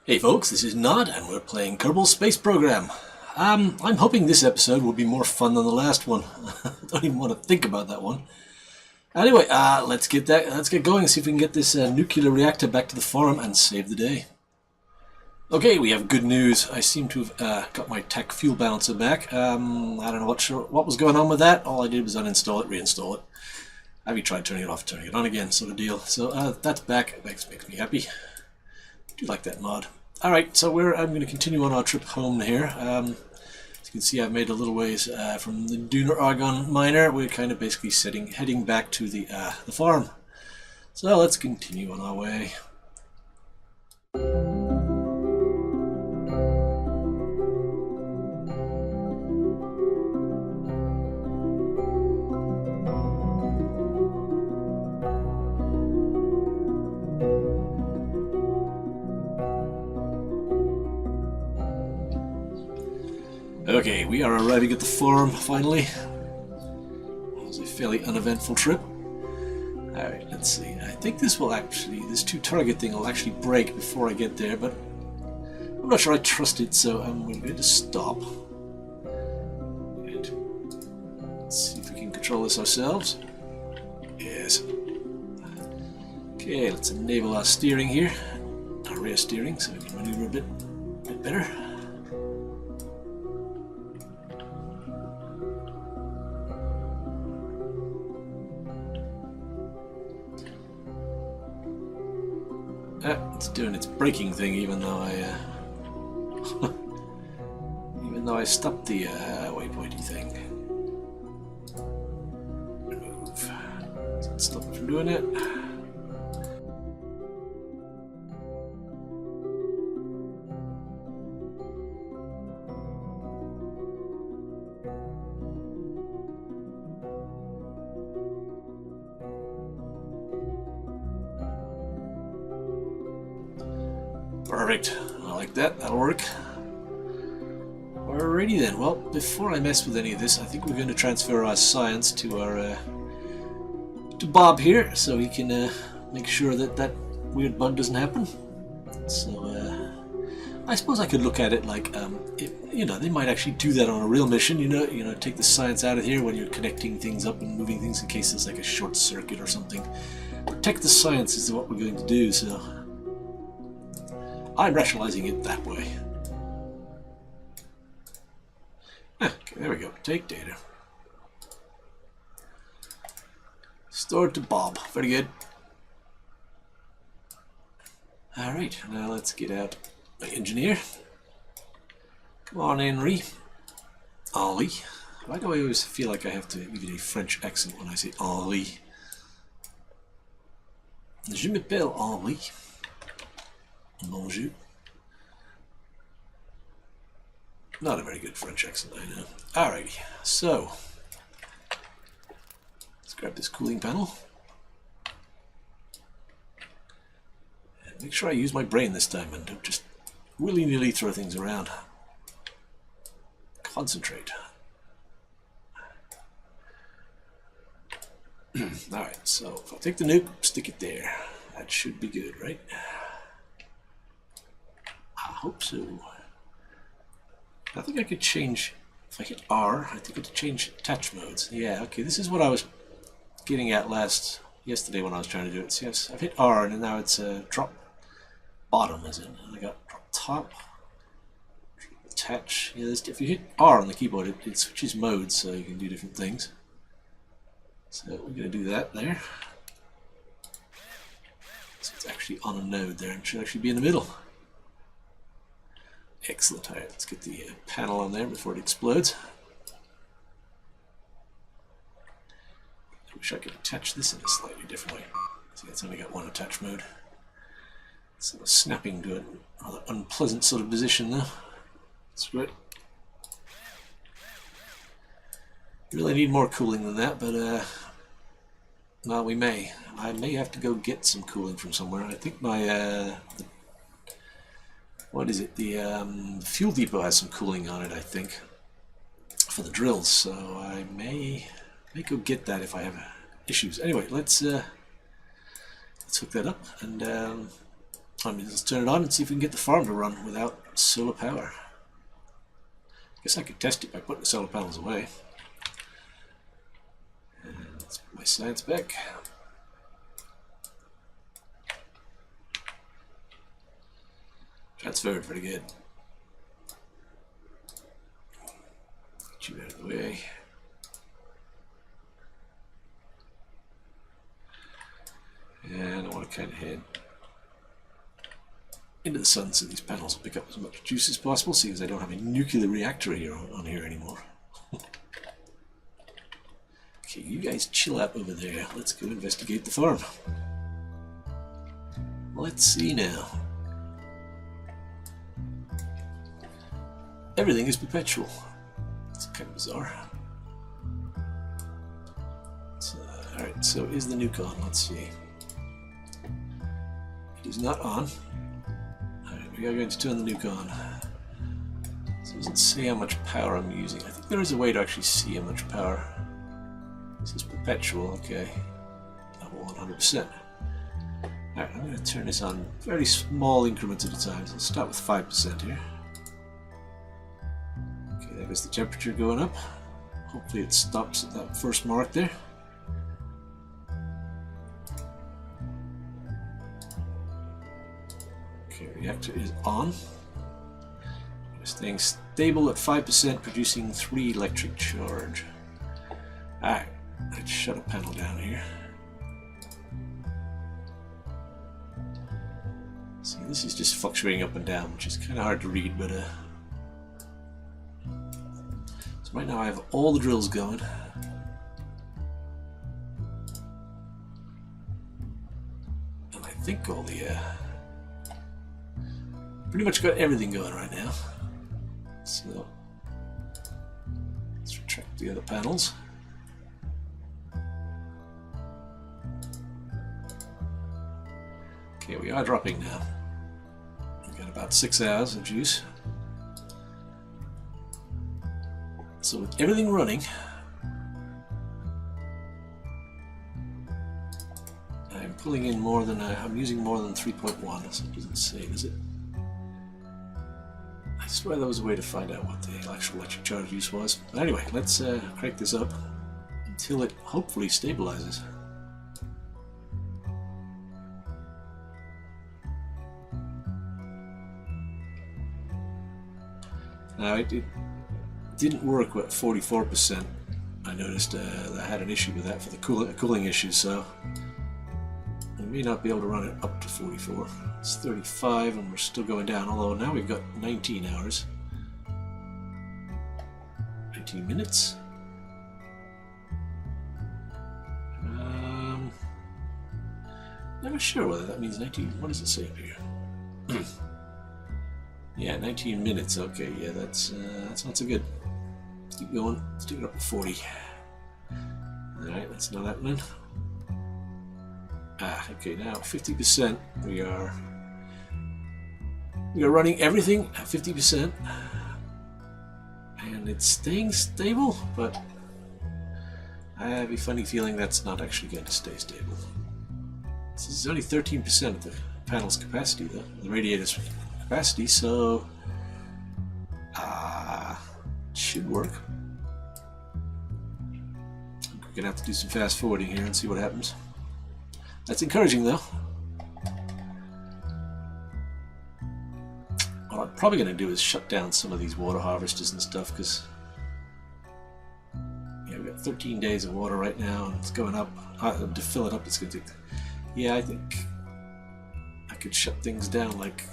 Hey folks, this is Nod, and we're playing Kerbal Space Program. I'm hoping this episode will be more fun than the last one. I don't even want to think about that one. Anyway, let's get going and see if we can get this nuclear reactor back to the farm and save the day. Okay, we have good news. I seem to have got my tech fuel balancer back. I don't know what was going on with that. All I did was uninstall it, reinstall it. Have you tried turning it off, turning it on again, sort of deal. So that's back. That makes me happy. I do like that mod. Alright, so I'm going to continue on our trip home here. As you can see, I've made a little ways from the Duna Argon miner. We're kind of basically heading back to the farm. So let's continue on our way. Okay, we are arriving at the farm, finally. It was a fairly uneventful trip. Alright, let's see. I think this two-target thing will actually break before I get there, but I'm not sure I trust it, so I'm going to stop. And let's see if we can control this ourselves. Yes. Okay, let's enable our steering here. Our rear steering, so we can maneuver a bit better. It's doing its braking thing, even though I stopped the waypointy thing. Remove. Does it stop it from doing it? Perfect. I like that. That'll work. Alrighty then. Well, before I mess with any of this, I think we're going to transfer our science to to Bob here, so he can make sure that that weird bug doesn't happen. So I suppose I could look at it like, they might actually do that on a real mission. You know, take the science out of here when you're connecting things up and moving things in case there's like a short circuit or something. Protect the science is what we're going to do. So I'm rationalizing it that way. Okay, there we go. Take data. Store it to Bob. Very good. Alright, now let's get out my engineer. Come on, Henry. Henri. Why do I always feel like I have to give it a French accent when I say Henri? Je m'appelle Henri. Bonjour. Not a very good French accent, I know. Alrighty, so let's grab this cooling panel. And make sure I use my brain this time and don't just willy-nilly throw things around. Concentrate. Alright, so if I take the nuke, stick it there. That should be good, right? I hope so. I think I could change, if I hit R, I think I could change attach modes. Yeah, okay, this is what I was getting at yesterday when I was trying to do it. So yes, I've hit R and now it's drop bottom, as in, I got drop top, attach. Yeah, if you hit R on the keyboard, it switches modes so you can do different things. So we're going to do that there. So it's actually on a node there and should actually be in the middle. Excellent. Alright, let's get the panel on there before it explodes. I wish I could attach this in a slightly different way. See, it's only got one attach mode. It's snapping to a rather unpleasant sort of position there. That's great. Really need more cooling than that, but well, I may have to go get some cooling from somewhere. I think my what is it? The fuel depot has some cooling on it, I think, for the drills. So I may go get that if I have issues. Anyway, let's let's hook that up and let's turn it on and see if we can get the farm to run without solar power. Guess I could test it by putting the solar panels away. And let's put my science back. Transferred pretty good. Get you out of the way. And I want to kind of head into the sun so these panels will pick up as much juice as possible, seeing as I don't have a nuclear reactor here on here anymore. Okay, you guys chill out over there. Let's go investigate the farm. Let's see now. Everything is perpetual. It's kind of bizarre. Alright, so is the nuke on? Let's see. It is not on. Alright, we are going to turn the nuke on. So it doesn't say how much power I'm using. I think there is a way to actually see how much power. This is perpetual, okay. Level 100%. Alright, I'm going to turn this on very small increments at a time. So let's start with 5% here. Okay, there goes the temperature going up. Hopefully it stops at that first mark there. Okay, reactor is on. It's staying stable at 5%, producing 3 electric charge. Alright, let's shut a panel down here. See, this is just fluctuating up and down, which is kind of hard to read, but so right now I have all the drills going. And I think all the pretty much got everything going right now. So let's retract the other panels. Okay, we are dropping now. We've got about 6 hours of juice. So with everything running, I'm pulling in more than I'm using more than 3.1. So it doesn't say, does it? I swear there was a way to find out what the actual electric charge use was. But anyway, let's crank this up until it hopefully stabilizes. Now it didn't work at 44%. I noticed I had an issue with that for the cooling issue, so we may not be able to run it up to 44. It's 35 and we're still going down, although now we've got 19 hours. 19 minutes. Never sure whether that means 19. What does it say up here? Yeah, 19 minutes. Okay, yeah, that's not so good. Let's keep going. Let's take it up to 40. Alright, that's not happening. Okay, now 50%. We are running everything at 50%. And it's staying stable, but I have a funny feeling that's not actually going to stay stable. This is only 13% of the panel's capacity, though, the radiator's capacity, so it should work. We're gonna have to do some fast forwarding here and see what happens. That's encouraging, though. What I'm probably gonna do is shut down some of these water harvesters and stuff, because yeah, we've got 13 days of water right now, and it's going up. To fill it up, it's gonna take. Yeah, I think I could shut things down, like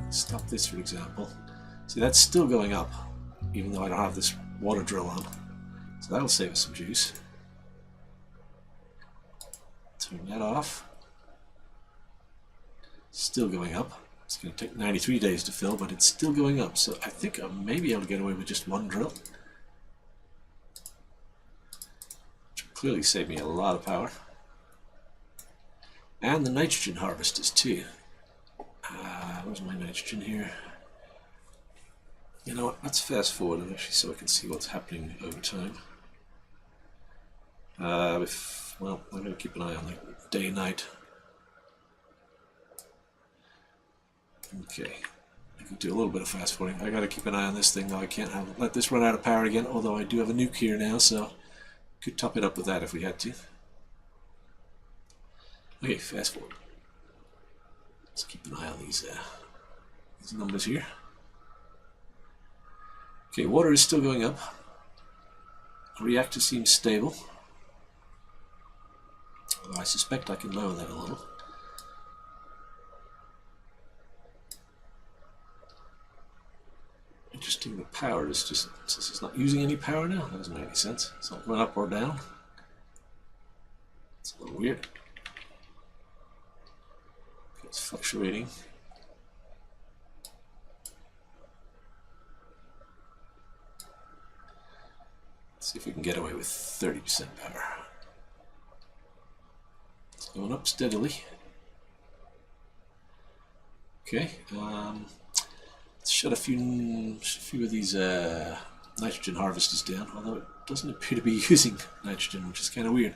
stop this, for example. See, that's still going up, even though I don't have this water drill on. So that'll save us some juice. Turn that off. Still going up. It's going to take 93 days to fill, but it's still going up. So I think I may be able to get away with just one drill, which will clearly save me a lot of power. And the nitrogen harvesters too. Where's my nitrogen here? You know what, let's fast forward and actually so I can see what's happening over time. Well, I'm going to keep an eye on the day and night. Okay. I can do a little bit of fast forwarding. I got to keep an eye on this thing though. I can't let this run out of power again, although I do have a nuke here now, so could top it up with that if we had to. Okay, fast forward. Let's keep an eye on these numbers here. Okay, water is still going up. The reactor seems stable. Although I suspect I can lower that a little. Interesting, the power is just, since it's not using any power now, that doesn't make any sense. It's not going up or down. It's a little weird. It's fluctuating. Let's see if we can get away with 30% power. It's going up steadily. Okay, let's shut a few of these nitrogen harvesters down, although it doesn't appear to be using nitrogen, which is kind of weird.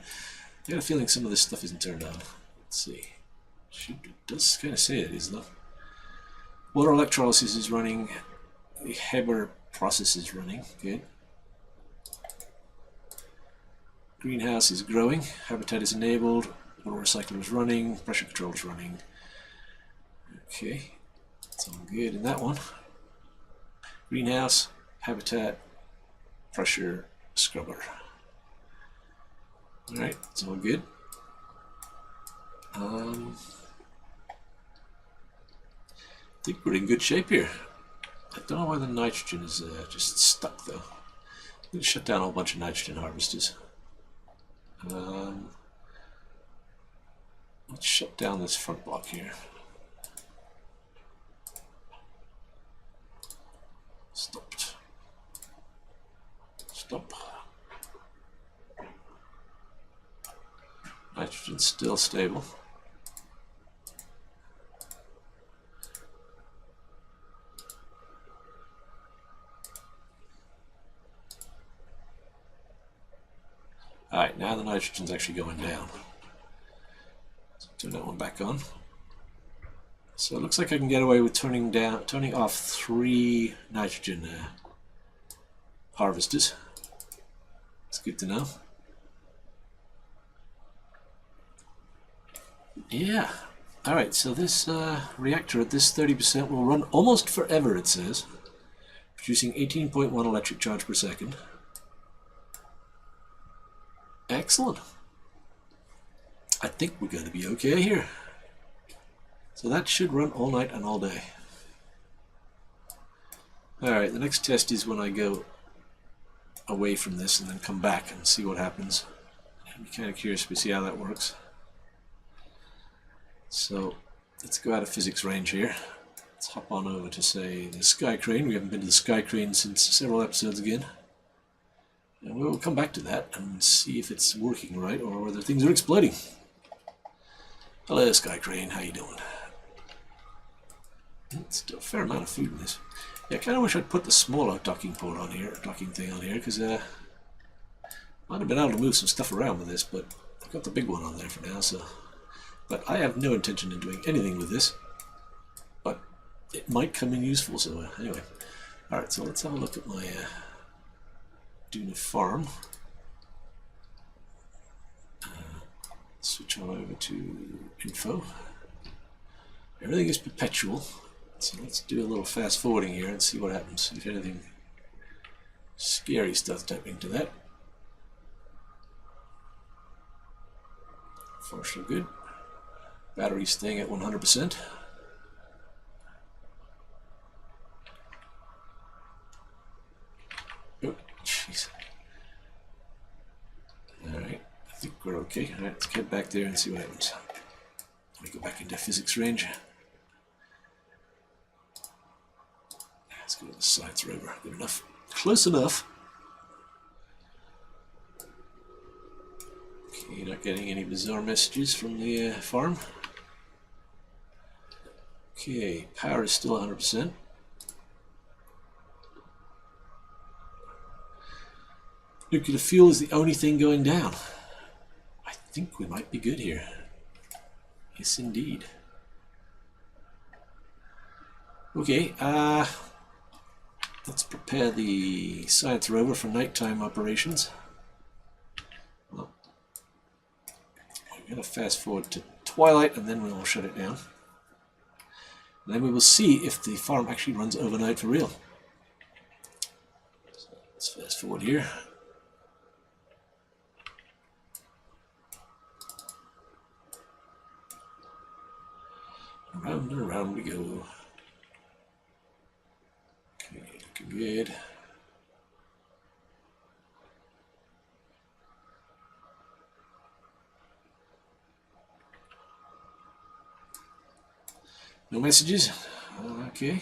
I got a feeling some of this stuff isn't turned on. Let's see. It does kind of say it is, though. Water electrolysis is running. The Heber process is running. Good. Greenhouse is growing. Habitat is enabled. Water recycler is running. Pressure control is running. Okay. It's all good in that one. Greenhouse, habitat, pressure, scrubber. Alright, it's all good. I think we're in good shape here. I don't know why the nitrogen is just stuck though. I'm going to shut down a whole bunch of nitrogen harvesters. Let's shut down this front block here. Stopped. Stop. Nitrogen's still stable. Alright, now the nitrogen's actually going down. So turn that one back on. So it looks like I can get away with turning off 3 nitrogen harvesters. It's good to know. Yeah. Alright, so this reactor at this 30% will run almost forever, it says. Producing 18.1 electric charge per second. Excellent. I think we're going to be okay here. So that should run all night and all day. Alright, the next test is when I go away from this and then come back and see what happens. I'm kind of curious to see how that works. So let's go out of physics range here. Let's hop on over to, say, the Sky Crane. We haven't been to the Sky Crane since several episodes again. And we'll come back to that and see if it's working right or whether things are exploding. Hello, Sky Crane. How you doing? Still a fair amount of food in this. Yeah, I kind of wish I'd put the smaller docking thing on here, because might have been able to move some stuff around with this, but I've got the big one on there for now. So, but I have no intention of doing anything with this. But it might come in useful. So anyway, all right. So let's have a look at my Duna farm. Switch on over to info. Everything is perpetual. So let's do a little fast forwarding here and see what happens. If anything scary stuff typing to that. Far so good. Battery staying at 100%. Oh, jeez. Alright, I think we're okay. Alright, let's get back there and see what happens. Let me go back into physics range. Let's go to the science rover. Good enough. Close enough. Okay, not getting any bizarre messages from the farm. Okay, power is still 100%. Nuclear fuel is the only thing going down. I think we might be good here. Yes, indeed. Okay, let's prepare the science rover for nighttime operations. Well, we're going to fast forward to twilight and then we'll shut it down. And then we will see if the farm actually runs overnight for real. So let's fast forward here. Round and around we go. Okay, looking good. No messages? Okay.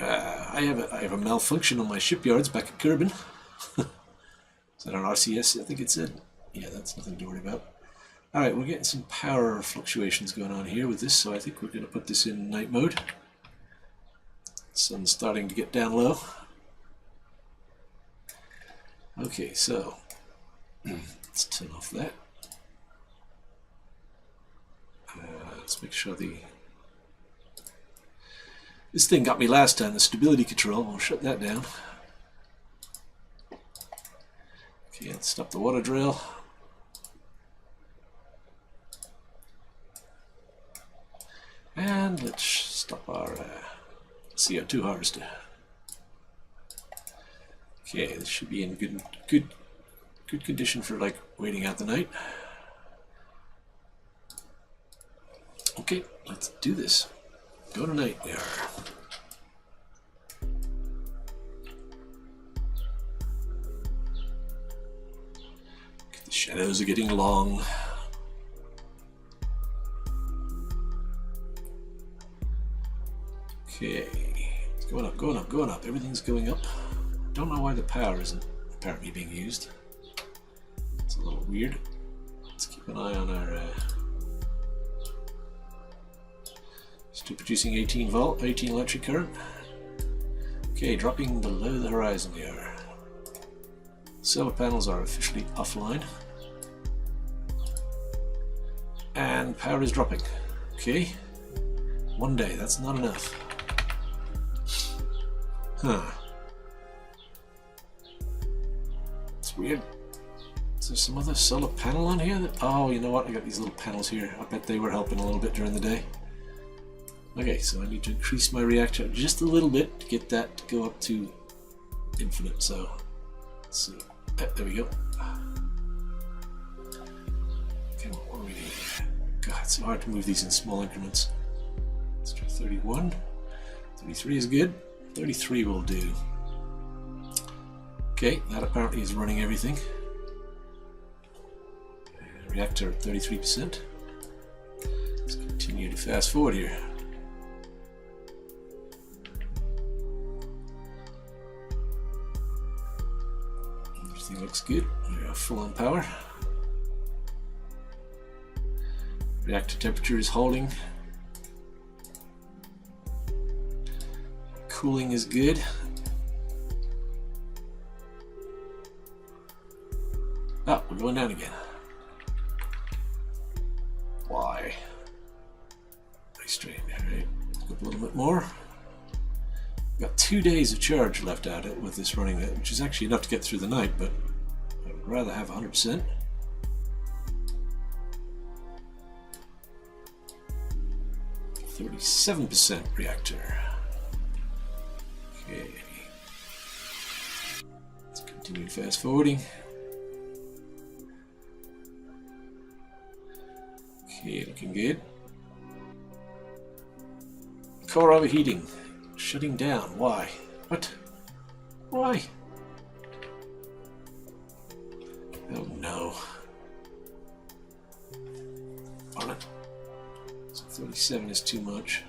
I have a malfunction on my shipyards back at Kerbin. Is that on RCS? I think it said. Yeah, that's nothing to worry about. All right, we're getting some power fluctuations going on here with this, so I think we're going to put this in night mode. Sun's starting to get down low. Okay, so let's turn off that. Let's make sure this thing got me last time, the stability control. We'll shut that down. Okay, let's stop the water drill. And let's stop our CO2 harvester. Okay, this should be in good condition for like waiting out the night. Okay, let's do this. Go to night we are. The shadows are getting long. Okay, it's going up, going up, going up. Everything's going up. Don't know why the power isn't apparently being used. It's a little weird. Let's keep an eye on our still producing 18 electric current. Okay, dropping below the horizon here. Solar panels are officially offline. And power is dropping. Okay. One day, that's not enough. Huh. It's weird. Is there some other solar panel on here? Oh, you know what? I got these little panels here. I bet they were helping a little bit during the day. Okay, so I need to increase my reactor just a little bit to get that to go up to infinite. So, let's see. There we go. Okay, what do we need? God, it's so hard to move these in small increments. Let's try 31. 33 is good. 33 will do. Okay, that apparently is running everything. Reactor at 33%. Let's continue to fast forward here. Everything looks good. We are full on power. Reactor temperature is holding. Cooling is good. Oh, we're going down again. Why? Nice strain. Alright, go up a little bit more. Got 2 days of charge left at it with this running, which is actually enough to get through the night, but I would rather have 100%. %, reactor. Okay. Let's continue fast forwarding. Okay, looking good. Core overheating. Shutting down. Why? What? Why? Oh no. On it. So 37 is too much.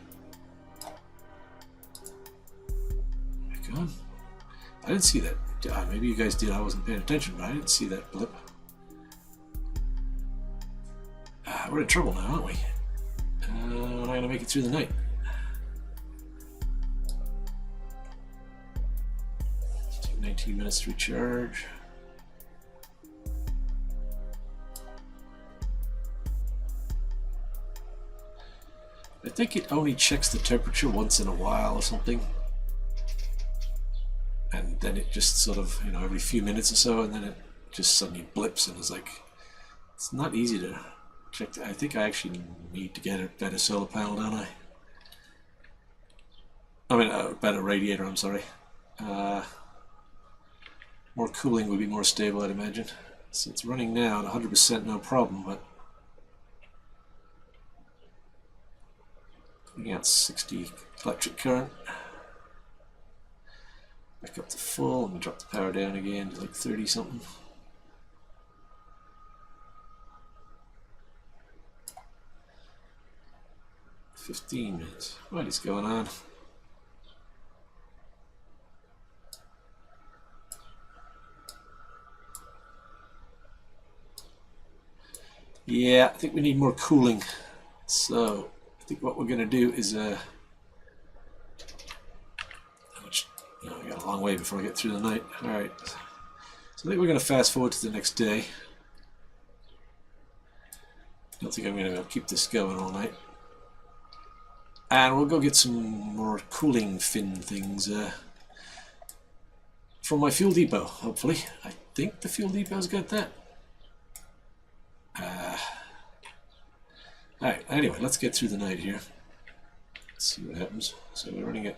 Back on. I didn't see that. Maybe you guys did. I wasn't paying attention, but I didn't see that blip. We're in trouble now, aren't we? We're not going to make it through the night. 19 minutes to recharge. I think it only checks the temperature once in a while or something. And then it just sort of, you know, every few minutes or so, and then it just suddenly blips and is like, it's not easy to check. I think I actually need to get a better solar panel, don't I? I mean, a better radiator, I'm sorry. More cooling would be more stable, I'd imagine. So it's running now at 100%, no problem, but looking at 60 electric current. Back up to full, and we drop the power down again to like 30 something. "15 minutes. What is going on?" Yeah, I think we need more cooling. So I think what we're going to do is I got a long way before I get through the night. Alright, so I think we're going to fast forward to the next day. Don't think I'm going to be able to keep this going all night. And we'll go get some more cooling fin things from my fuel depot, hopefully. I think the fuel depot's got that. Alright, anyway, let's get through the night here. Let's see what happens. So we're running it.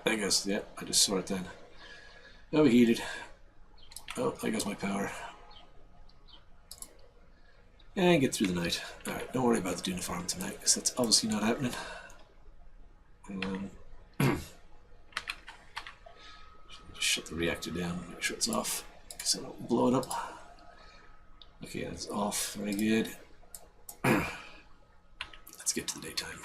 I guess, yeah, I just saw it then. Overheated. Oh, there goes my power. And get through the night. Alright, don't worry about the Duna farm tonight, because that's obviously not happening. Just shut the reactor down, make sure it's off, so I don't blow it up. Okay, that's off, very good. Let's get to the daytime.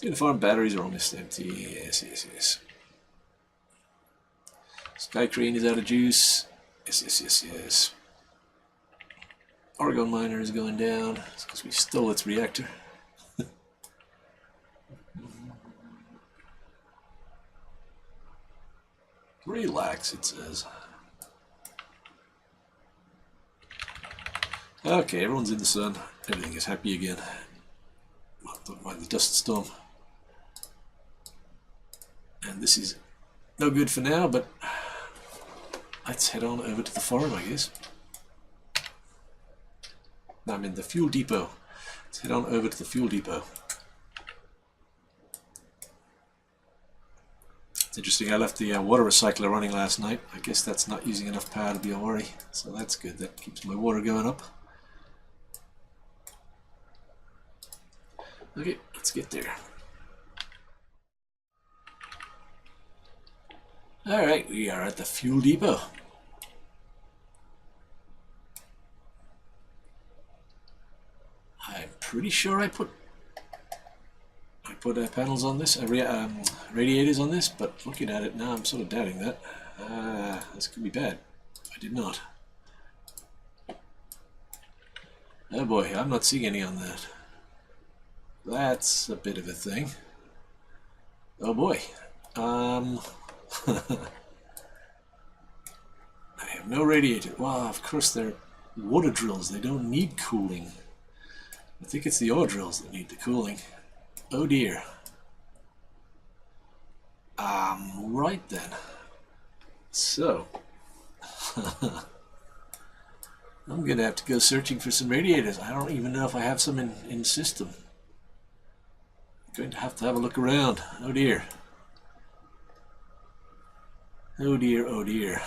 Duna farm batteries are almost empty. Yes. Sky crane is out of juice. Yes. Argon miner is going down. It's because we stole its reactor. Relax, it says. Okay, everyone's in the sun. Everything is happy again. Don't mind the dust storm. And this is no good for now, but let's head on over to the farm, I guess. I'm in the fuel depot. Let's head on over to the fuel depot. It's interesting, I left the water recycler running last night. I guess that's not using enough power to be a worry, so that's good. That keeps my water going up. Okay, let's get there. Alright, we are at the fuel depot. I'm pretty sure I put panels on this, radiators on this, but looking at it now, I'm sort of doubting that. This could be bad. I did not. Oh boy, I'm not seeing any on that. That's a bit of a thing. Oh boy. I have no radiator. Wow, of course they're water drills. They don't need cooling. I think it's the ore drills that need the cooling. Oh dear. Right then. So, I'm gonna have to go searching for some radiators. I don't even know if I have some in system. I'm going to have a look around. Oh dear. Oh dear, oh dear.